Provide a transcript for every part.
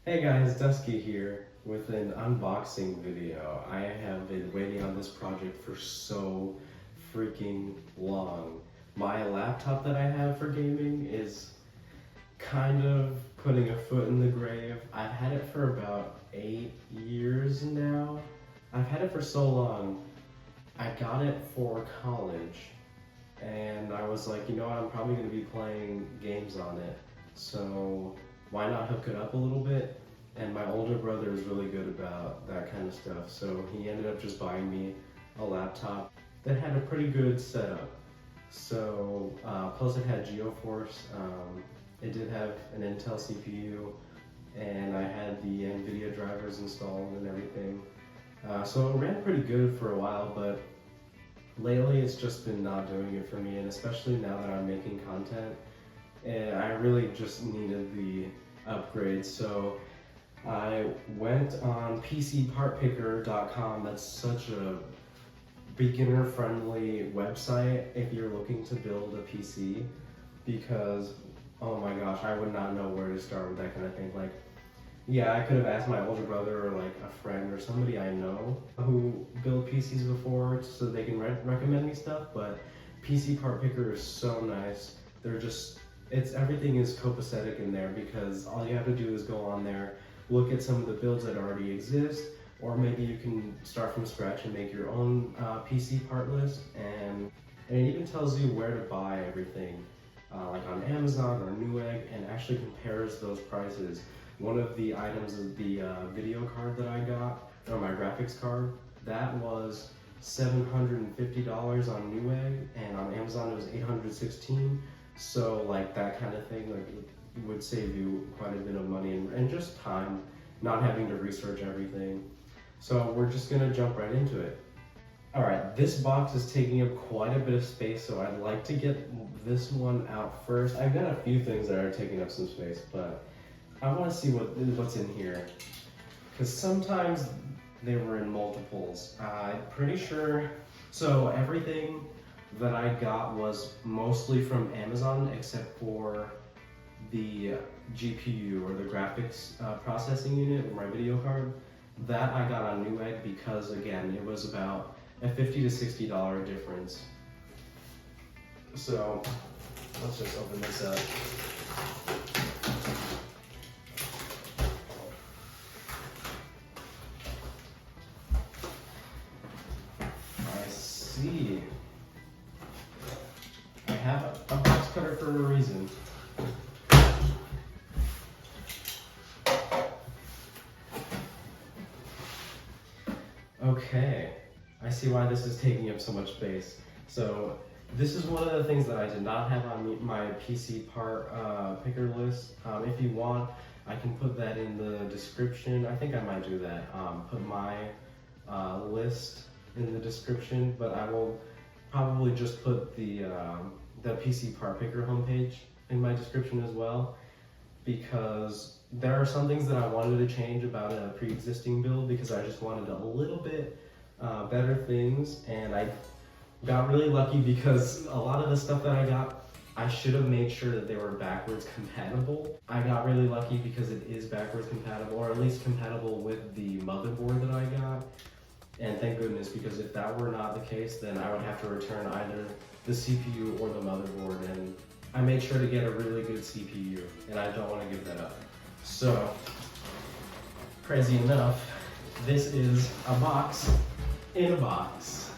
Hey guys, Dusky here with an unboxing video. I have been waiting on this project for so freaking long. My laptop that I have for gaming is kind of putting a foot in the grave. I've had it for about 8 years now. I've had it for so long. I got it for college and I was like, you know what, I'm probably going to be playing games on it. So why not hook it up a little bit? And my older brother is really good about that kind of stuff, so he ended up just buying me a laptop that had a pretty good setup. So plus it had GeoForce, it did have an Intel CPU, and I had the NVIDIA drivers installed and everything. So it ran pretty good for a while, but lately it's just been not doing it for me, and especially now that I'm making content, and I really just needed the upgrade. So I went on PCPartPicker.com. That's such a beginner-friendly website if you're looking to build a PC, because oh my gosh, I would not know where to start with that kind of thing. Like, yeah, I could have asked my older brother or like a friend or somebody I know who built PCs before so they can recommend me stuff, but PC Part Picker is so nice. They're just, everything is copacetic in there, because all you have to do is go on there, look at some of the builds that already exist, or maybe you can start from scratch and make your own PC part list, and it even tells you where to buy everything, like on Amazon or Newegg, and actually compares those prices. One of the items is the video card that I got, or my graphics card, that was $750 on Newegg, and on Amazon it was $816. So like that kind of thing, like it would save you quite a bit of money and just time, not having to research everything. So we're just gonna jump right into it. All right, this box is taking up quite a bit of space, so I'd like to get this one out first. I've got a few things that are taking up some space, but I want to see what's in here, because sometimes they were in multiples. I'm pretty sure. So everything that I got was mostly from Amazon, except for the GPU, or the graphics processing unit, or my video card. That I got on Newegg because, again, it was about a $50 to $60 difference. So let's just open this up. I see. I have a box cutter for a reason. Okay, I see why this is taking up so much space. So this is one of the things that I did not have on my PC part picker list. If you want, I can put that in the description. I think I might do that. Put my list in the description, but I will probably just put the PC part picker homepage in my description as well, because there are some things that I wanted to change about a pre-existing build, because I just wanted a little bit better things, and I got really lucky because a lot of the stuff that I got, I should have made sure that they were backwards compatible. I got really lucky because it is backwards compatible, or at least compatible with the motherboard that I got, and thank goodness, because if that were not the case, then I would have to return either the CPU or the motherboard, and I made sure to get a really good CPU, and I don't want to give that up. So, crazy enough, this is a box in a box.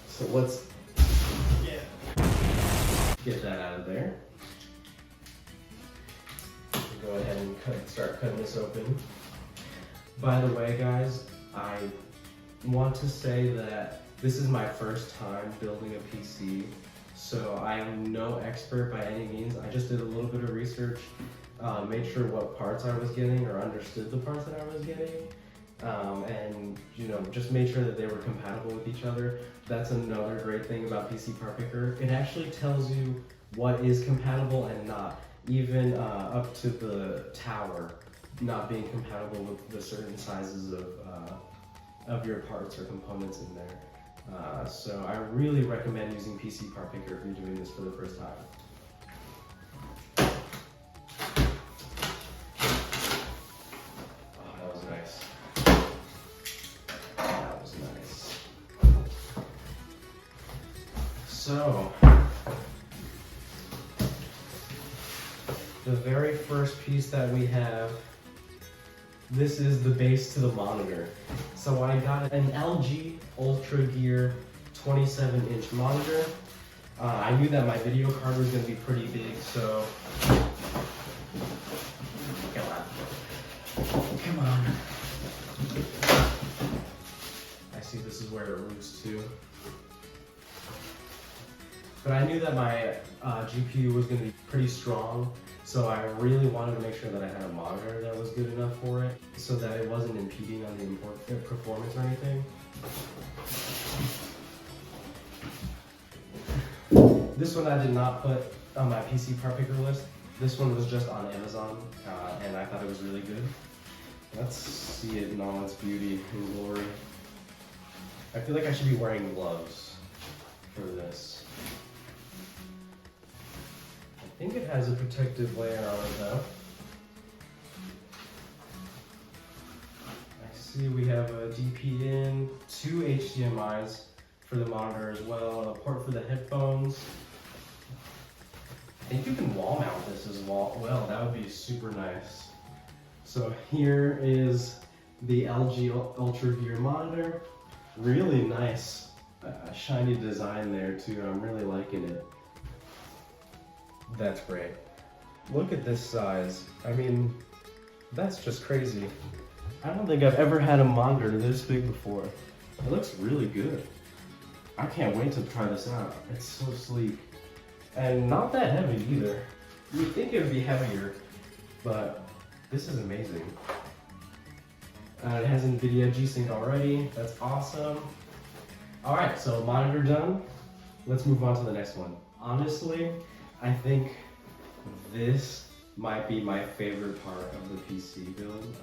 So let's get that out of there. Go ahead and start cutting this open. By the way, guys, I want to say that this is my first time building a PC, so I am no expert by any means. I just did a little bit of research, made sure what parts I was getting, or understood the parts that I was getting, and just made sure that they were compatible with each other. That's another great thing about PC Part Picker. It actually tells you what is compatible and not, even up to the tower not being compatible with the certain sizes of your parts or components in there. So I really recommend using PC Part Picker if you're doing this for the first time. So, the very first piece that we have, this is the base to the monitor. So I got an LG Ultra Gear 27-inch monitor. I knew that my video card was going to be pretty big, so come on. I see this is where it roosts too. But I knew that my GPU was going to be pretty strong, so I really wanted to make sure that I had a monitor that was good enough for it, so that it wasn't impeding on the performance or anything. This one I did not put on my PC part picker list. This one was just on Amazon, and I thought it was really good. Let's see it in all its beauty and glory. I feel like I should be wearing gloves for this. I think it has a protective layer on it though. I see we have a DP in, 2 HDMIs for the monitor as well, a port for the headphones. I think you can wall mount this as well. Well, that would be super nice. So here is the LG Ultra Gear monitor. Really nice, shiny design there too. I'm really liking it. That's great. Look at this size. I mean, that's just crazy. I don't think I've ever had a monitor this big before. It looks really good. I can't wait to try this out. It's so sleek. And not that heavy either. You'd think it would be heavier, but this is amazing. It has NVIDIA G-Sync already. That's awesome. All right, so monitor done. Let's move on to the next one. Honestly, I think this might be my favorite part of the PC build.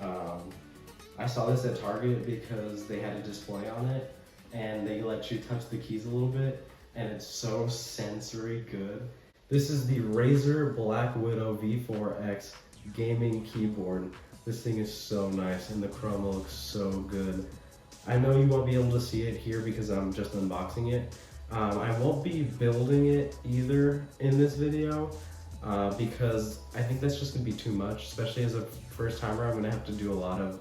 I saw this at Target because they had a display on it, and they let you touch the keys a little bit, and it's so sensory good. This is the Razer Black Widow V4X gaming keyboard. This thing is so nice, and the chroma looks so good. I know you won't be able to see it here because I'm just unboxing it. I won't be building it either in this video because I think that's just gonna be too much, especially as a first timer. I'm gonna have to do a lot of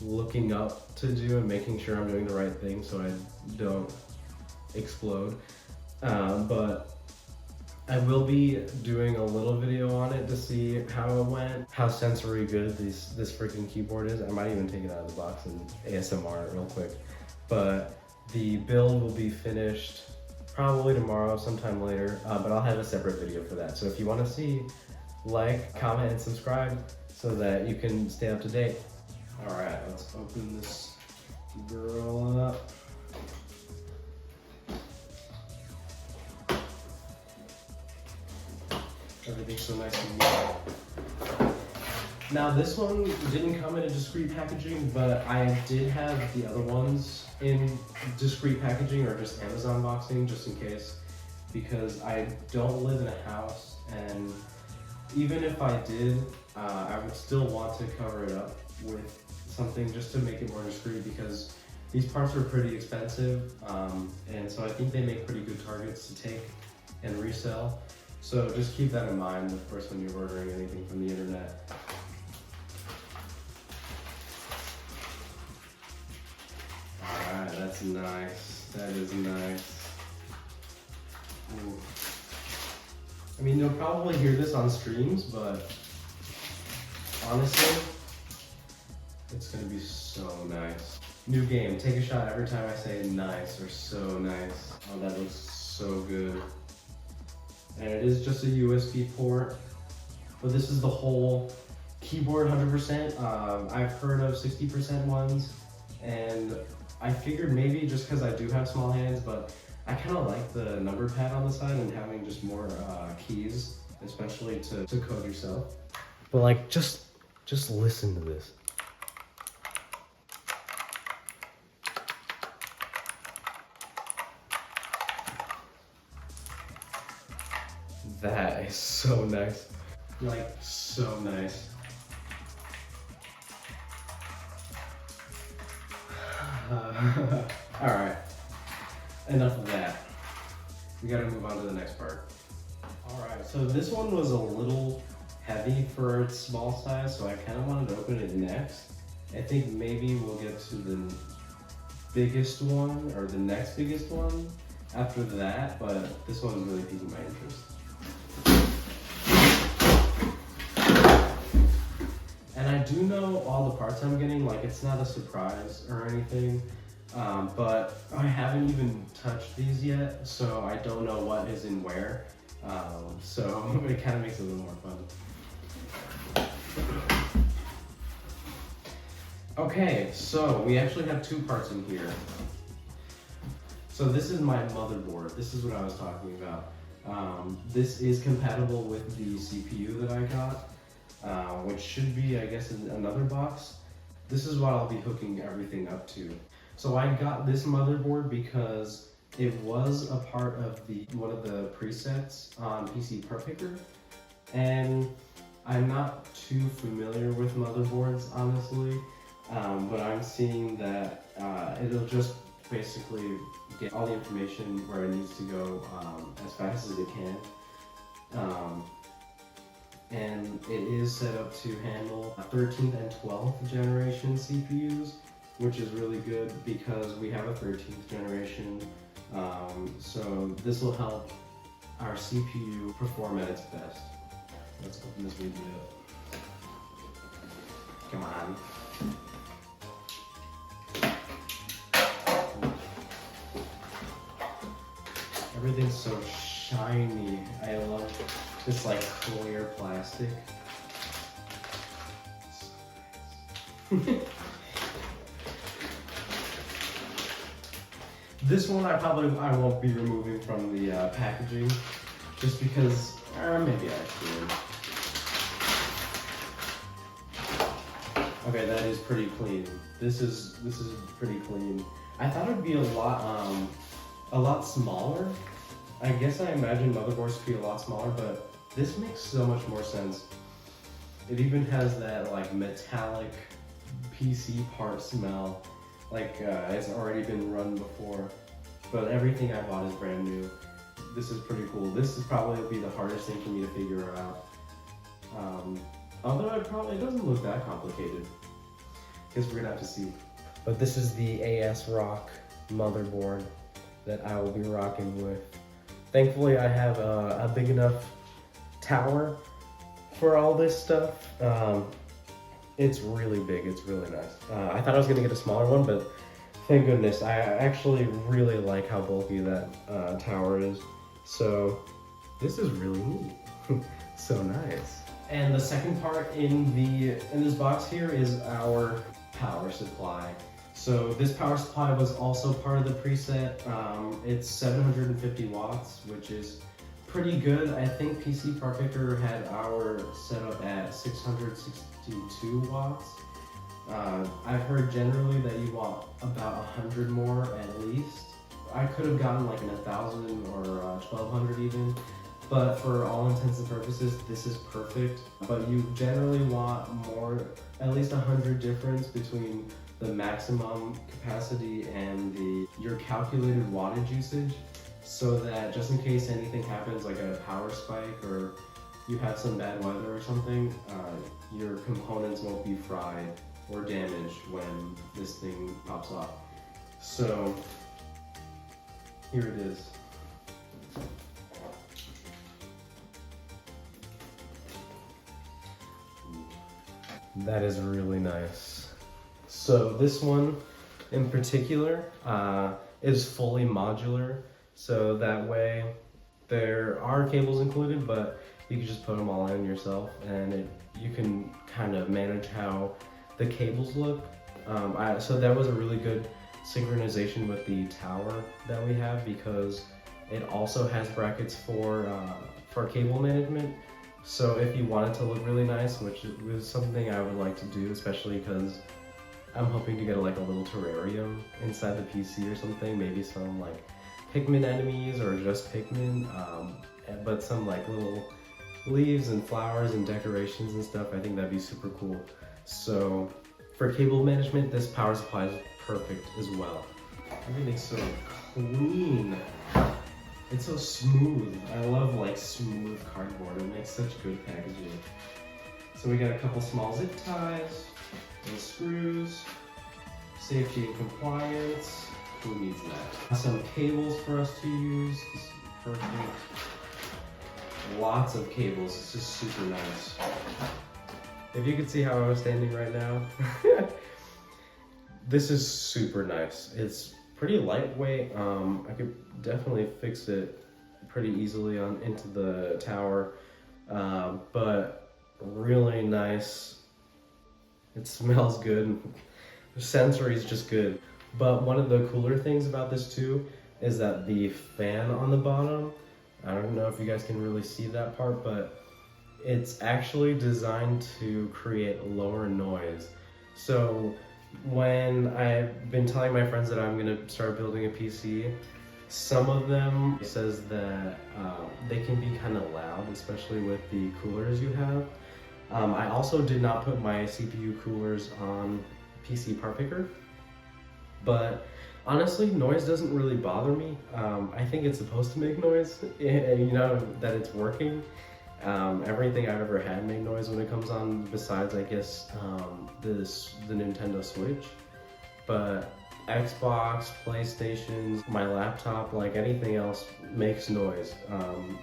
looking up to do and making sure I'm doing the right thing so I don't explode. But I will be doing a little video on it to see how it went, how sensory good this freaking keyboard is. I might even take it out of the box and ASMR it real quick. But the build will be finished probably tomorrow, sometime later, but I'll have a separate video for that. So if you want to see, like, comment, and subscribe so that you can stay up to date. All right, let's open this girl up. Everything's so nice and neat. Now this one didn't come in a discreet packaging, but I did have the other ones in discreet packaging or just Amazon boxing, just in case, because I don't live in a house, and even if I did, I would still want to cover it up with something just to make it more discreet, because these parts are pretty expensive, and so I think they make pretty good targets to take and resell. So just keep that in mind, of course, when you're ordering anything from the internet. Alright, that's nice. That is nice. Ooh. I mean, you'll probably hear this on streams, but honestly, it's gonna be so nice. New game, take a shot every time I say nice or so nice. Oh, that looks so good. And it is just a USB port, but this is the whole keyboard 100%. I've heard of 60% ones, and I figured maybe just because I do have small hands, but I kind of like the number pad on the side and having just more keys, especially to code yourself. But like, just listen to this. That is so nice. Like, so nice. Alright, enough of that. gotta move on to the next part. Alright, so this one was a little heavy for its small size, so I kind of wanted to open it next. I think maybe we'll get to the biggest one, or the next biggest one after that, but this one's really piquing my interest. And I do know all the parts I'm getting, like it's not a surprise or anything, but I haven't even touched these yet, so I don't know what is in where, so it kind of makes it a little more fun. Okay, so we actually have two parts in here. So this is my motherboard. This is what I was talking about. This is compatible with the CPU that I got, which should be, I guess, in another box. This is what I'll be hooking everything up to. So I got this motherboard because it was a part of one of the presets on PC Part Picker, and I'm not too familiar with motherboards, honestly, but I'm seeing that it'll just basically get all the information where it needs to go as fast as it can. And it is set up to handle 13th and 12th generation CPUs, which is really good because we have a 13th generation. So this will help our CPU perform at its best. Let's open this baby up. Come on. Everything's so shiny. I love this like clear plastic. So nice. This one I won't be removing from the packaging, just because, or maybe I should. Okay, that is pretty clean. This is pretty clean. I thought it would be a lot smaller. I guess I imagined motherboards to be a lot smaller, but this makes so much more sense. It even has that like metallic PC part smell, like it's already been run before. But everything I bought is brand new. This is pretty cool. This is probably be the hardest thing for me to figure out. Although it doesn't look that complicated. Guess we're gonna have to see. But this is the ASRock motherboard that I will be rocking with. Thankfully, I have a big enough tower for all this stuff. It's really big, it's really nice. I thought I was gonna get a smaller one, but thank goodness. I actually really like how bulky that tower is. So this is really neat. So nice. And the second part in this box here is our power supply. So this power supply was also part of the preset. It's 750 watts, which is pretty good. I think PC Part Picker had our set up at 662 watts. I've heard generally that you want about 100 more at least. I could have gotten like an 1,000 or 1,200 even, but for all intents and purposes, this is perfect. But you generally want more, at least 100 difference between the maximum capacity and your calculated wattage usage, so that just in case anything happens, like a power spike or you have some bad weather or something, your components won't be fried or damaged when this thing pops off. So here it is. That is really nice. So this one in particular is fully modular, so that way there are cables included, but you can just put them all in yourself, and you can kind of manage how the cables look. So that was a really good synchronization with the tower that we have, because it also has brackets for cable management. So if you want it to look really nice, which was something I would like to do, especially because I'm hoping to get like a little terrarium inside the PC or something, maybe some like Pikmin enemies or just Pikmin, but some like little leaves and flowers and decorations and stuff. I think that'd be super cool. So for cable management, this power supply is perfect as well. Everything's so clean. It's so smooth. I love like smooth cardboard. It makes such good packaging. So we got a couple small zip ties and screws. Safety and compliance. Who needs that? Some cables for us to use. This is perfect. Lots of cables. It's just super nice. If you could see how I was standing right now. This is super nice. It's pretty lightweight. I could definitely fix it pretty easily into the tower, but really nice. It smells good. The sensory is just good. But one of the cooler things about this too is that the fan on the bottom, I don't know if you guys can really see that part, but it's actually designed to create lower noise. So when I've been telling my friends that I'm gonna start building a PC, some of them says that they can be kind of loud, especially with the coolers you have. I also did not put my CPU coolers on PC part picker, but honestly, noise doesn't really bother me. I think it's supposed to make noise, you know, that it's working. Everything I've ever had made noise when it comes on, besides I guess the Nintendo Switch. But Xbox, PlayStations, my laptop, like anything else makes noise.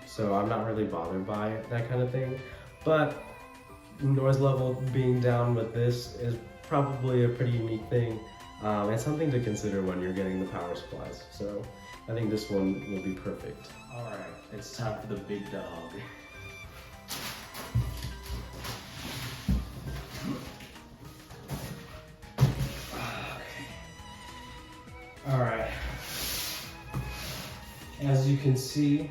So I'm not really bothered by that kind of thing. But noise level being down with this is probably a pretty unique thing. And something to consider when you're getting the power supplies. So I think this one will be perfect. All right, it's time for the big dog. All right, as you can see,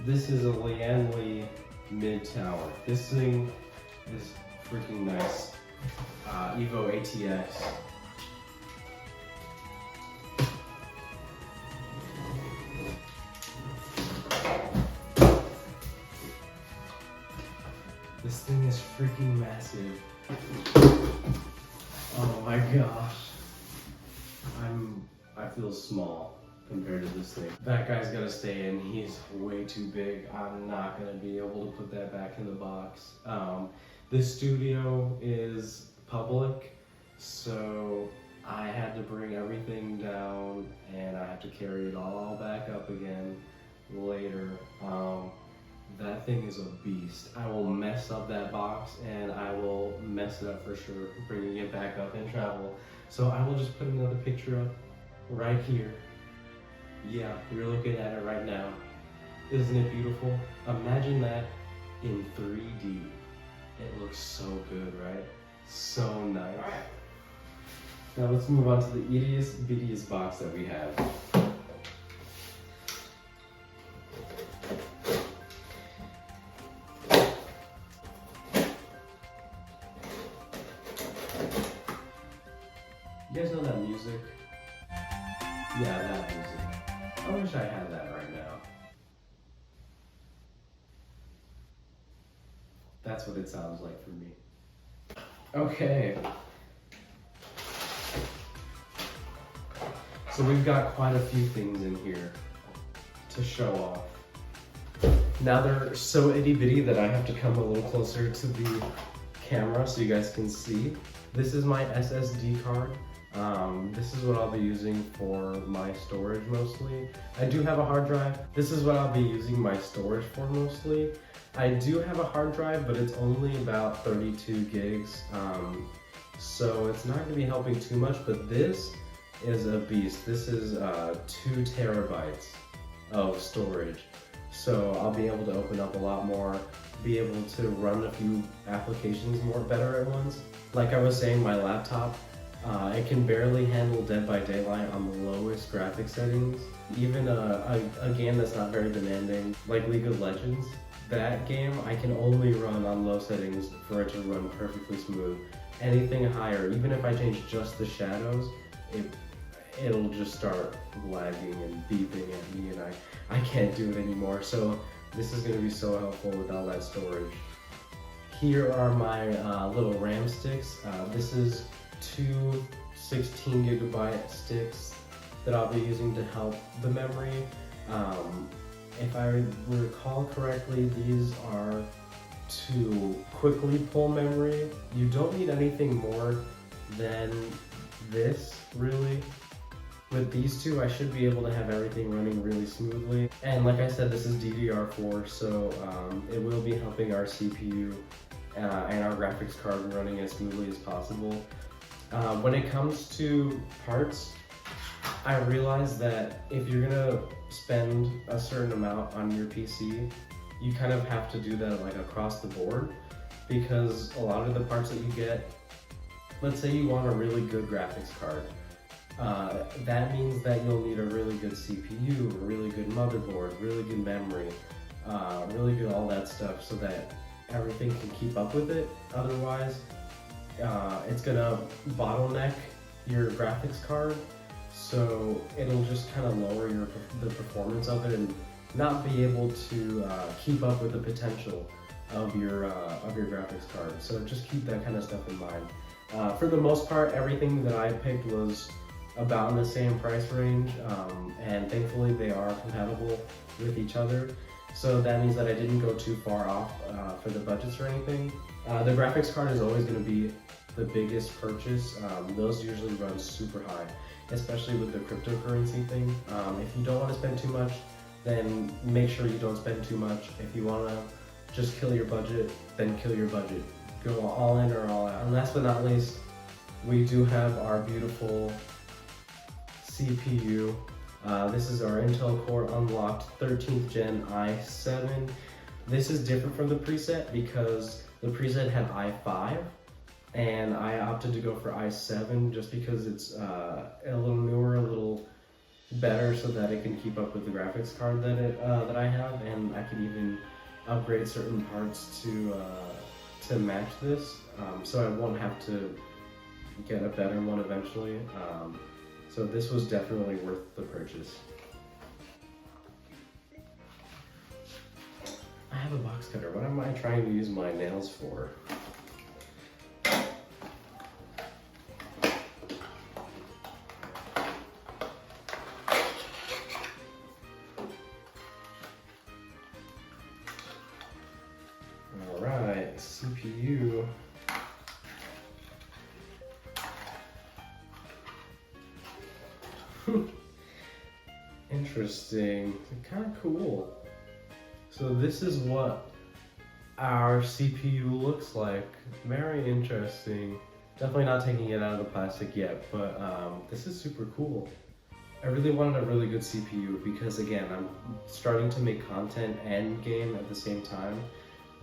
this is a Lianli mid tower. This thing is freaking nice. Evo ATX. This thing is freaking massive. Oh my gosh. I feel small compared to this thing. That guy's gotta stay in. He's way too big. I'm not gonna be able to put that back in the box. This studio is public, so I had to bring everything down and I have to carry it all back up again later. That thing is a beast. I will mess up that box and I will mess it up for sure, bringing it back up in travel. So I will just put another picture up right here. Yeah, you're looking at it right now. Isn't it beautiful? Imagine that in 3D. It looks so good, right? So nice. Now let's move on to the ittiest bittiest box that we have. You guys know that music? Yeah, that music. I wish I had that right now. That's what it sounds like for me. Okay. So we've got quite a few things in here to show off. Now they're so itty bitty that I have to come a little closer to the camera so you guys can see. This is my SSD card. This is what I'll be using for my storage mostly. I do have a hard drive. This is what I'll be using my storage for mostly. I do have a hard drive, but it's only about 32 gigs. So it's not gonna be helping too much, but this is a beast. This is 2 terabytes of storage. So I'll be able to open up a lot more, be able to run a few applications better at once. Like I was saying, my laptop, it can barely handle Dead by Daylight on the lowest graphic settings. Even a game that's not very demanding, like League of Legends, that game I can only run on low settings for it to run perfectly smooth. Anything higher, even if I change just the shadows, it'll just start lagging and beeping at me, and I can't do it anymore. So this is going to be so helpful with all that storage. Here are my little RAM sticks. This is 2 16 gigabyte sticks that I'll be using to help the memory. If I recall correctly, these are to quickly pull memory. You don't need anything more than this, really. With these two, I should be able to have everything running really smoothly. And like I said, this is DDR4, so it will be helping our CPU and our graphics card running as smoothly as possible. When it comes to parts, I realized that if you're gonna spend a certain amount on your PC, you kind of have to do that like across the board, because a lot of the parts that you get, let's say you want a really good graphics card, that means that you'll need a really good CPU, a really good motherboard, really good memory, really good all that stuff so that everything can keep up with it. Otherwise, it's gonna bottleneck your graphics card, so it'll just kind of lower the performance of it and not be able to keep up with the potential of your graphics card. So just keep that kind of stuff in mind. For the most part, everything that I picked was about in the same price range, and thankfully they are compatible with each other. So that means that I didn't go too far off for the budgets or anything. The graphics card is always going to be the biggest purchase. Those usually run super high, especially with the cryptocurrency thing. If you don't want to spend too much, then make sure you don't spend too much. If you want to just kill your budget, then kill your budget. Go all in or all out. And last but not least, we do have our beautiful CPU. This is our Intel Core Unlocked 13th Gen i7. This is different from the preset because the preset had i5, and I opted to go for i7 just because it's a little newer, a little better, so that it can keep up with the graphics card that I have, and I can even upgrade certain parts to match this, so I won't have to get a better one eventually. So this was definitely worth the purchase. I have a box cutter. What am I trying to use my nails for? All right, CPU. Interesting, kind of cool. So this is what our CPU looks like. Very interesting. Definitely not taking it out of the plastic yet, but this is super cool. I really wanted a really good CPU because, again, I'm starting to make content and game at the same time.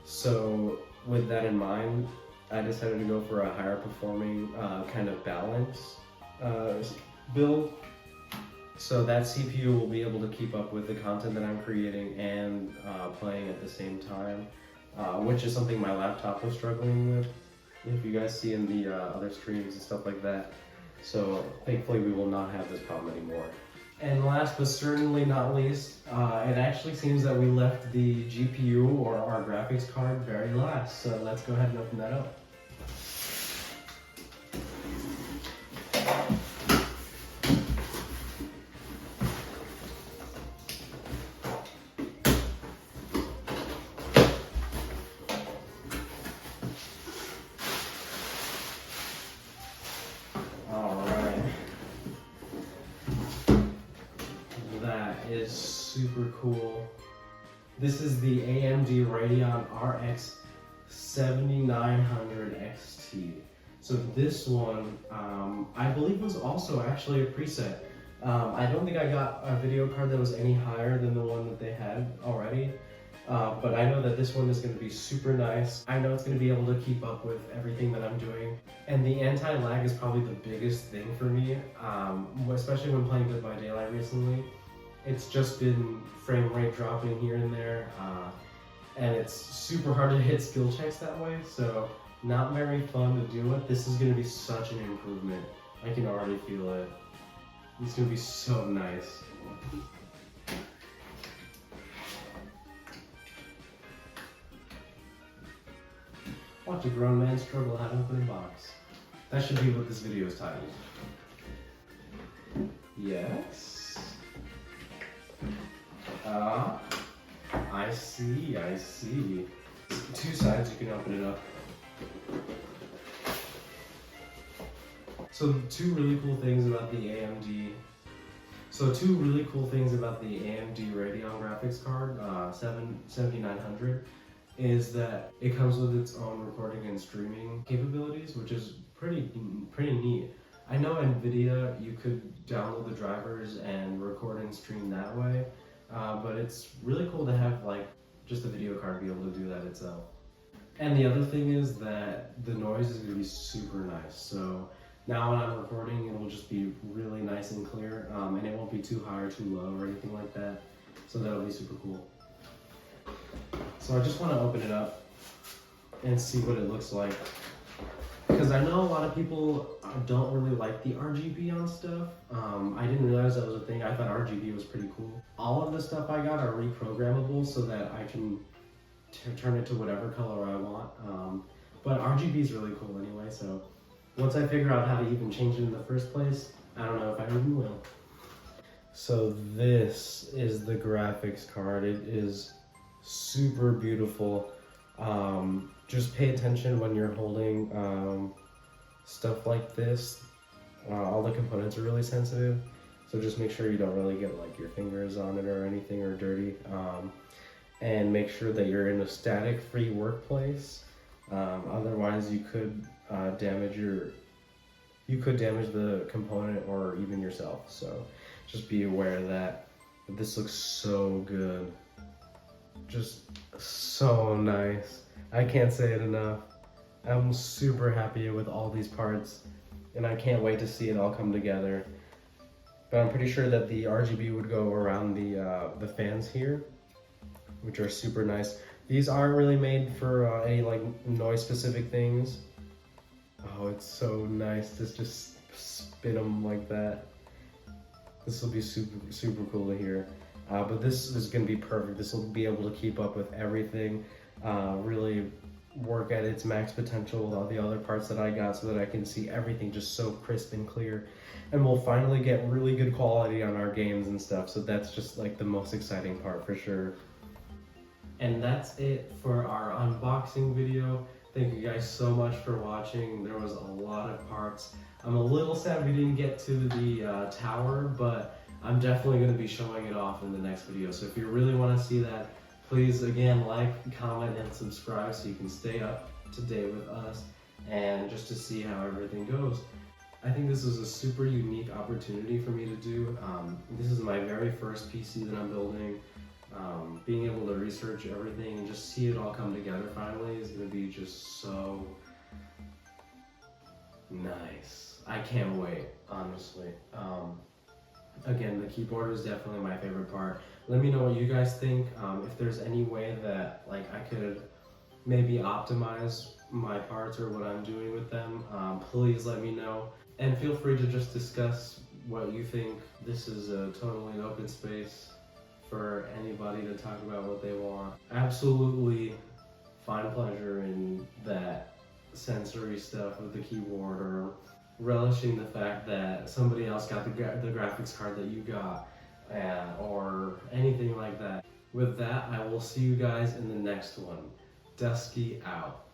So with that in mind, I decided to go for a higher performing kind of balance build. So that CPU will be able to keep up with the content that I'm creating and playing at the same time, which is something my laptop was struggling with, if you guys see in the other streams and stuff like that. So thankfully we will not have this problem anymore. And last but certainly not least, it actually seems that we left the GPU or our graphics card very last. So let's go ahead and open that up. Is super cool. This is the AMD Radeon RX 7900 XT. So this one, I believe was also actually a preset. I don't think I got a video card that was any higher than the one that they had already. But I know that this one is going to be super nice. I know it's going to be able to keep up with everything that I'm doing. And the anti-lag is probably the biggest thing for me, especially when playing Dead by Daylight recently. It's just been frame rate dropping here and there, and it's super hard to hit skill checks that way, so not very fun to do it. This is going to be such an improvement. I can already feel it. It's going to be so nice. Watch a grown man struggle how to open a box. That should be what this video is titled. Yes. Ah, I see, I see. Two sides, you can open it up. So two really cool things about the AMD. Two really cool things about the AMD Radeon graphics card, 7900, is that it comes with its own recording and streaming capabilities, which is pretty neat. I know NVIDIA, you could download the drivers and record and stream that way, but it's really cool to have like just a video card be able to do that itself. And the other thing is that the noise is going to be super nice. So now when I'm recording, it will just be really nice and clear, and it won't be too high or too low or anything like that. So that'll be super cool. So I just want to open it up and see what it looks like. Because I know a lot of people don't really like the RGB on stuff. I didn't realize that was a thing. I thought RGB was pretty cool. All of the stuff I got are reprogrammable so that I can turn it to whatever color I want. But RGB is really cool anyway, so once I figure out how to even change it in the first place, I don't know if I even will. So this is the graphics card. It is super beautiful. Just pay attention when you're holding stuff like this. All the components are really sensitive, so just make sure you don't really get like your fingers on it or anything or dirty. And make sure that you're in a static-free workplace. Otherwise, you could damage the component or even yourself. So just be aware of that. But this looks so good. Just so nice. I can't say it enough. I'm super happy with all these parts, and I can't wait to see it all come together. But I'm pretty sure that the RGB would go around the fans here, which are super nice. These aren't really made for any like noise specific things. Oh, it's so nice to just spin them like that. This will be super cool to hear. But this is gonna be perfect. This will be able to keep up with everything, really work at its max potential with all the other parts that I got so that I can see everything just so crisp and clear. And we'll finally get really good quality on our games and stuff. So that's just like the most exciting part for sure. And that's it for our unboxing video. Thank you guys so much for watching. There was a lot of parts. I'm a little sad we didn't get to the tower, but I'm definitely going to be showing it off in the next video. So if you really want to see that, please again like, comment, and subscribe so you can stay up to date with us and just to see how everything goes. I think this is a super unique opportunity for me to do. This is my very first PC that I'm building. Being able to research everything and just see it all come together finally is going to be just so nice. I can't wait, honestly. Again, the keyboard is definitely my favorite part. Let me know what you guys think. If there's any way that like I could maybe optimize my parts or what I'm doing with them, please let me know. And feel free to just discuss what you think. This is a totally open space for anybody to talk about what they want. Absolutely find pleasure in that sensory stuff with the keyboard, or relishing the fact that somebody else got the graphics card that you got, or anything like that. With that, I will see you guys in the next one. Dusky out.